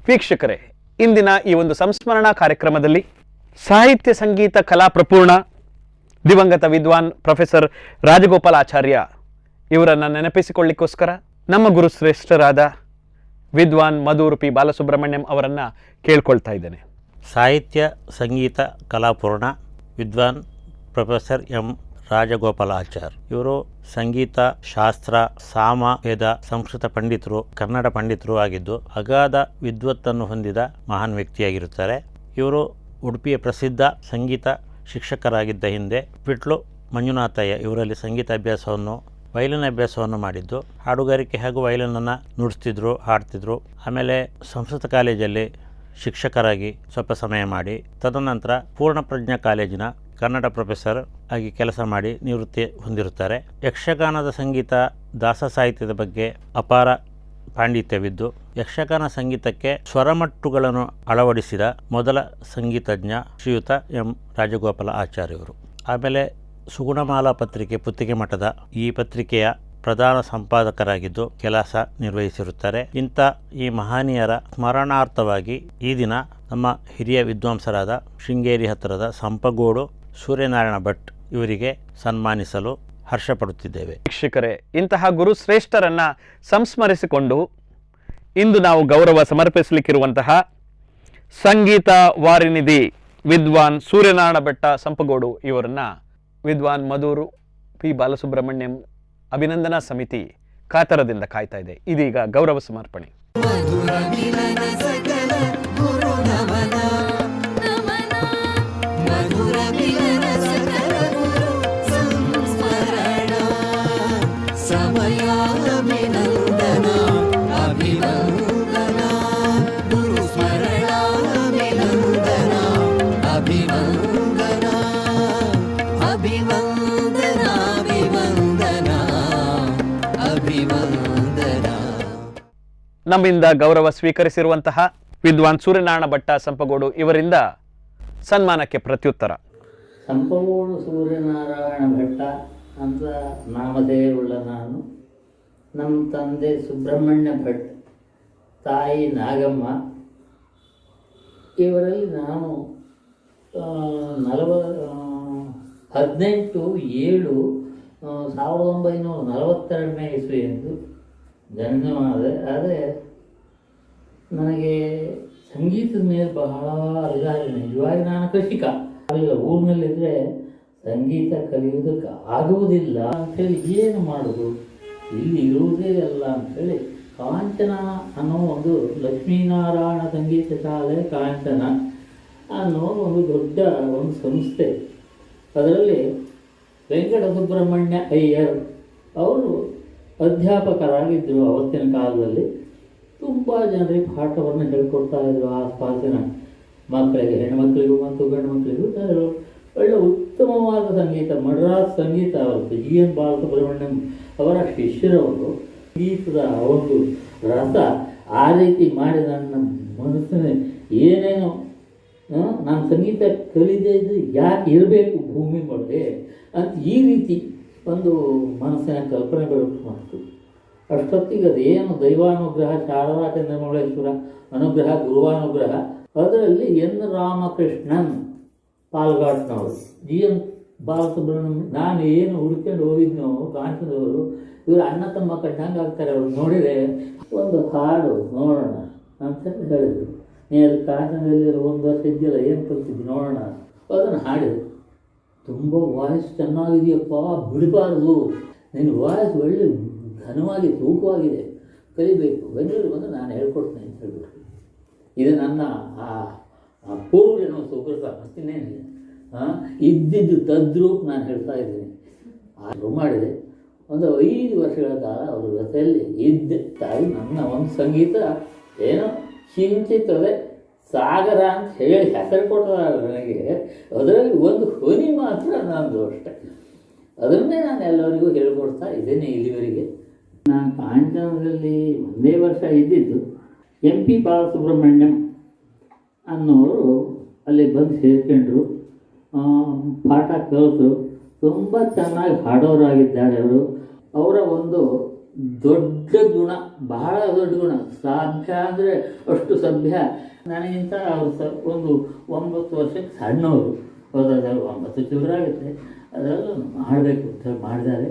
ವೀಕ್ಷಕರೇ, ಇಂದಿನ ಈ ಒಂದು ಸಂಸ್ಮರಣಾ ಕಾರ್ಯಕ್ರಮದಲ್ಲಿ ಸಾಹಿತ್ಯ ಸಂಗೀತ ಕಲಾ ಪ್ರಪೂರ್ಣ ದಿವಂಗತ ವಿದ್ವಾನ್ ಪ್ರೊಫೆಸರ್ ರಾಜಗೋಪಾಲಾಚಾರ್ಯ ಇವರನ್ನು ನೆನಪಿಸಿಕೊಳ್ಳಿಕ್ಕೋಸ್ಕರ ನಮ್ಮ ಗುರುಶ್ರೇಷ್ಠರಾದ ವಿದ್ವಾನ್ ಮಧೂರು ಪಿ ಬಾಲಸುಬ್ರಹ್ಮಣ್ಯಂ ಅವರನ್ನು ಕೇಳ್ಕೊಳ್ತಾ ಇದ್ದೇನೆ. ಸಾಹಿತ್ಯ ಸಂಗೀತ ಕಲಾಪೂರ್ಣ ವಿದ್ವಾನ್ ಪ್ರೊಫೆಸರ್ ಎಂ ರಾಜಗೋಪಾಲಾಚಾರ್ ಇವರು ಸಂಗೀತ ಶಾಸ್ತ್ರ ಸಾಮವೇದ ಸಂಸ್ಕೃತ ಪಂಡಿತರು, ಕನ್ನಡ ಪಂಡಿತರು ಆಗಿದ್ದು ಅಗಾಧ ವಿದ್ವತ್ತನ್ನು ಹೊಂದಿದ ಮಹಾನ್ ವ್ಯಕ್ತಿಯಾಗಿರುತ್ತಾರೆ. ಇವರು ಉಡುಪಿಯ ಪ್ರಸಿದ್ಧ ಸಂಗೀತ ಶಿಕ್ಷಕರಾಗಿದ್ದ ಹಿಂದೆ ವಿಟ್ಲು ಮಂಜುನಾಥಯ್ಯ ಇವರಲ್ಲಿ ಸಂಗೀತ ಅಭ್ಯಾಸವನ್ನು ವಯಲಿನ್ ಅಭ್ಯಾಸವನ್ನು ಮಾಡಿದ್ದು, ಹಾಡುಗಾರಿಕೆ ಹಾಗೂ ವಯಲಿನನ್ನು ನುಡಿಸ್ತಿದ್ರು, ಹಾಡ್ತಿದ್ರು. ಆಮೇಲೆ ಸಂಸ್ಕೃತ ಕಾಲೇಜಲ್ಲಿ ಶಿಕ್ಷಕರಾಗಿ ಸ್ವಲ್ಪ ಸಮಯ ಮಾಡಿ ತದನಂತರ ಪೂರ್ಣಪ್ರಜ್ಞಾ ಕಾಲೇಜಿನ ಕನ್ನಡ ಪ್ರೊಫೆಸರ್ ಆಗಿ ಕೆಲಸ ಮಾಡಿ ನಿವೃತ್ತಿ ಹೊಂದಿರುತ್ತಾರೆ. ಯಕ್ಷಗಾನದ ಸಂಗೀತ ದಾಸ ಸಾಹಿತ್ಯದ ಬಗ್ಗೆ ಅಪಾರ ಪಾಂಡಿತ್ಯವಿದ್ದು ಯಕ್ಷಗಾನ ಸಂಗೀತಕ್ಕೆ ಸ್ವರಮಟ್ಟುಗಳನ್ನು ಅಳವಡಿಸಿದ ಮೊದಲ ಸಂಗೀತಜ್ಞ ಶ್ರೀಯುತ ಎಂ ರಾಜಗೋಪಾಲ ಆಚಾರ್ಯವರು. ಆಮೇಲೆ ಸುಗುಣಮಾಲಾ ಪತ್ರಿಕೆ ಪುತ್ತಿಗೆ ಮಠದ ಈ ಪತ್ರಿಕೆಯ ಪ್ರಧಾನ ಸಂಪಾದಕರಾಗಿದ್ದು ಕೆಲಸ ನಿರ್ವಹಿಸಿರುತ್ತಾರೆ. ಇಂಥ ಈ ಮಹನೀಯರ ಸ್ಮರಣಾರ್ಥವಾಗಿ ಈ ದಿನ ನಮ್ಮ ಹಿರಿಯ ವಿದ್ವಾಂಸರಾದ ಶೃಂಗೇರಿ ಹತ್ತಿರದ ಸಂಪಗೋಡು ಸೂರ್ಯನಾರಾಯಣ ಭಟ್ ಇವರಿಗೆ ಸನ್ಮಾನಿಸಲು ಹರ್ಷಪಡುತ್ತಿದ್ದೇವೆ. ವೀಕ್ಷಕರೇ, ಇಂತಹ ಗುರು ಶ್ರೇಷ್ಠರನ್ನ ಸಂಸ್ಮರಿಸಿಕೊಂಡು ಇಂದು ನಾವು ಗೌರವ ಸಮರ್ಪಿಸಲಿಕ್ಕಿರುವಂತಹ ಸಂಗೀತ ವಾರಿನಿಧಿ ವಿದ್ವಾನ್ ಸೂರ್ಯನಾರಾಯಣ ಭಟ್ಟ ಸಂಪಗೋಡು ಇವರನ್ನ ವಿದ್ವಾನ್ ಮಧೂರು ಪಿ ಬಾಲಸುಬ್ರಹ್ಮಣ್ಯಂ ಅಭಿನಂದನಾ ಸಮಿತಿ ಕಾತರದಿಂದ ಕಾಯ್ತಾ ಇದೆ. ಇದೀಗ ಗೌರವ ಸಮರ್ಪಣೆ. ನಮ್ಮಿಂದ ಗೌರವ ಸ್ವೀಕರಿಸಿರುವಂತಹ ವಿದ್ವಾನ್ ಸೂರ್ಯನಾರಾಯಣ ಭಟ್ಟ ಸಂಪಗೋಡು ಇವರಿಂದ ಸನ್ಮಾನಕ್ಕೆ ಪ್ರತ್ಯುತ್ತರ. ಸಂಪಗೋಡು ಸೂರ್ಯನಾರಾಯಣ ಭಟ್ಟ ಅಂತ ನಾಮಧೇಯವುಳ್ಳ ನಾನು, ನಮ್ಮ ತಂದೆ ಸುಬ್ರಹ್ಮಣ್ಯ ಭಟ್, ತಾಯಿ ನಾಗಮ್ಮ. ಇವರಲ್ಲಿ ನಾನು 18/7/1942 ಇಸ್ವಿಯಂದು ಜನ್ಮವಾದೆ. ಆದರೆ ನನಗೆ ಸಂಗೀತದ ಮೇಲೆ ಬಹಳ ಅಧಿಕಾರ. ನಿಜವಾಗಿ ನಾನು ಕೃಷಿಕ ಅಲ್ಲ, ಊರಿನಲ್ಲಿದ್ದರೆ ಸಂಗೀತ ಕಲಿಯುವುದಕ್ಕೆ ಆಗುವುದಿಲ್ಲ ಅಂಥೇಳಿ ಏನು ಮಾಡೋದು, ಇಲ್ಲಿ ಇರುವುದೇ ಅಲ್ಲ ಅಂಥೇಳಿ ಕಾಂಚನ ಅನ್ನೋ ಒಂದು ಲಕ್ಷ್ಮೀನಾರಾಯಣ ಸಂಗೀತ ಶಾಲೆ ಕಾಂಚನ ಅನ್ನೋ ಒಂದು ದೊಡ್ಡ ಒಂದು ಸಂಸ್ಥೆ. ಅದರಲ್ಲಿ ವೆಂಕಟ ಸುಬ್ರಹ್ಮಣ್ಯ ಅಯ್ಯರ್ ಅವರು ಅಧ್ಯಾಪಕರಾಗಿದ್ದರು. ಅವತ್ತಿನ ಕಾಲದಲ್ಲಿ ತುಂಬ ಜನರಿಗೆ ಪಾಠವನ್ನು ಹೇಳ್ಕೊಡ್ತಾ ಇದ್ರು. ಆಸ್ಪಾಸಿನ ಮಕ್ಕಳಿಗೆ, ಹೆಣ್ಮಕ್ಳಿಗೂ ಮತ್ತು ಗಂಡು ಮಕ್ಕಳಿಗೂ ಒಳ್ಳೆ ಉತ್ತಮವಾದ ಸಂಗೀತ, ಮಡ್ರಾಸ್ ಸಂಗೀತ ಅವತ್ತು ಜಿ ಎನ್ ಬಾಲಸುಬ್ರಹ್ಮಣ್ಯಂ ಅವರ ಶಿಷ್ಯರವರು. ಸಂಗೀತದ ಒಂದು ರಸ ಆ ರೀತಿ ಮಾಡಿ ನನ್ನ ಮನಸ್ಸಿನ ಏನೇನೋ ನಾನು ಸಂಗೀತ ಕಲಿದೇ ಇದ್ರೆ ಯಾಕೆ ಇರಬೇಕು ಭೂಮಿ ಮೇಲೆ ಅಂತ ಈ ರೀತಿ ಒಂದು ಮನಸ್ಸಿನ ಕಲ್ಪನೆ ಬೆಳಕು ಮಾಡ್ತು. ಅಷ್ಟೊತ್ತಿಗೆ ಅದೇನು ದೈವಾನುಗ್ರಹ, ಶಾರದಾ ಚಂದ್ರಮೌಳೇಶ್ವರ ಅನುಗ್ರಹ, ಗುರುವಾನುಗ್ರಹ, ಅದರಲ್ಲಿ ಎನ್ ರಾಮಕೃಷ್ಣನ್ ಪಾಲ್ಗಾಟ್ನವರು, ಜಿ ಎನ್ ಬಾಲಸುಬ್ರಹ್ಮಣ್ಯಂ, ನಾನು ಏನು ಹುಡ್ಕೊಂಡು ಹೋಗಿದ್ನೋ ಕಾಂಚನದವರು, ಇವರು ಅಣ್ಣ ತಮ್ಮ ಕಂಡಂಗೆ ಆಗ್ತಾರೆ. ಅವ್ರು ನೋಡಿದರೆ ಒಂದು ಹಾಡು ನೋಡೋಣ ಅಂತ ಹೇಳಿದರು. ನೀ ಅದು ಕಾಂಚನದಲ್ಲಿ 1 ವರ್ಷ ಇದೆಯಲ್ಲ, ಏನು ಕಲ್ತಿದ್ದಿ ನೋಡೋಣ. ಅದನ್ನು ಹಾಡಿದೆ. ತುಂಬ ವಾಯ್ಸ್ ಚೆನ್ನಾಗಿದೆಯಪ್ಪ, ಬಿಡಬಾರ್ದು, ನಿನ್ನ ವಾಯ್ಸ್ ಒಳ್ಳೆ ಘನವಾಗಿ ತೂಕವಾಗಿದೆ, ಕಲಿಬೇಕು, ಬೆಂಗಳೂರು ಬಂದು ನಾನು ಹೇಳ್ಕೊಡ್ತೇನೆ ಅಂತ ಹೇಳ್ಬಿಟ್ಟು. ಇದು ನನ್ನ ಪೂರ್ವಜನ್ಮ ಸುಕೃತ, ಮತ್ತಿನ್ನೇನಿಲ್ಲ. ಇದ್ದಿದ್ದು ತದ್ರೂಪ್ ನಾನು ಹೇಳ್ತಾ ಇದ್ದೀನಿ. ಶುರು ಮಾಡಿದೆ. ಒಂದು 5 ವರ್ಷಗಳ ಕಾಲ ಅವ್ರ ಜೊತೆಯಲ್ಲಿ ಇದ್ದೆ. ತಾಯಿ ನನ್ನ ಒಂದು ಸಂಗೀತ ಏನೋ ಚಿಂತಿತದೆ ಸಾಗರ ಅಂತ ಹೇಳಿ ಹೆಸರು ಕೊಟ್ಟದಾಗ ನನಗೆ ಅದರಲ್ಲಿ ಒಂದು ಧ್ವನಿ ಮಾತ್ರ ನಂದು ಅಷ್ಟೆ. ಅದನ್ನೇ ನಾನು ಎಲ್ಲರಿಗೂ ಹೇಳ್ಕೊಡ್ತಾ ಇದ್ದೇನೆ ಇಲ್ಲಿವರೆಗೆ. ನಾನು ಕಾಂಚನದಲ್ಲಿ 1 ವರ್ಷ ಇದ್ದಿದ್ದು. ಎಂ ಪಿ ಬಾಲಸುಬ್ರಹ್ಮಣ್ಯಂ ಅನ್ನೋರು ಅಲ್ಲಿ ಬಂದು ಸೇರ್ಕೊಂಡ್ರು, ಪಾಠ ಕಲಿತು ತುಂಬ ಚೆನ್ನಾಗಿ ಹಾಡೋರಾಗಿದ್ದಾರೆ ಅವರು. ಅವರ ಒಂದು ದೊಡ್ಡ ಗುಣ, ಬಹಳ ದೊಡ್ಡ ಗುಣ. ಸಭ್ಯ ಅಂದರೆ ಅಷ್ಟು ಸಭ್ಯ. ನನಗಿಂತ ಅವರು ಒಂದು 9 ವರ್ಷಕ್ಕೆ ಸಣ್ಣವರು. ಹೋದಾಗ 9 ಚಿಲ್ಲರಾಗುತ್ತೆ. ಅದರಲ್ಲೂ ಮಾಡಬೇಕು ಅಂತ ಹೇಳಿ ಮಾಡಿದ್ದಾರೆ.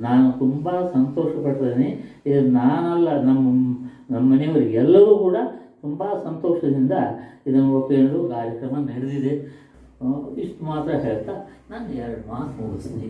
ನಾನು ತುಂಬ ಸಂತೋಷಪಡ್ತೇನೆ. ಇದು ನಾನಲ್ಲ, ನಮ್ಮ ಮನೆಯವರು ಎಲ್ಲರೂ ಕೂಡ ತುಂಬ ಸಂತೋಷದಿಂದ ಇದನ್ನು ಒಪ್ಪಿಕೊಂಡು ಕಾರ್ಯಕ್ರಮ ನಡೆದಿದೆ. ಇಷ್ಟು ಮಾತ್ರ ಹೇಳ್ತಾ ನಾನು 2 ಮಾತು ಮುಗಿಸ್ತೀನಿ.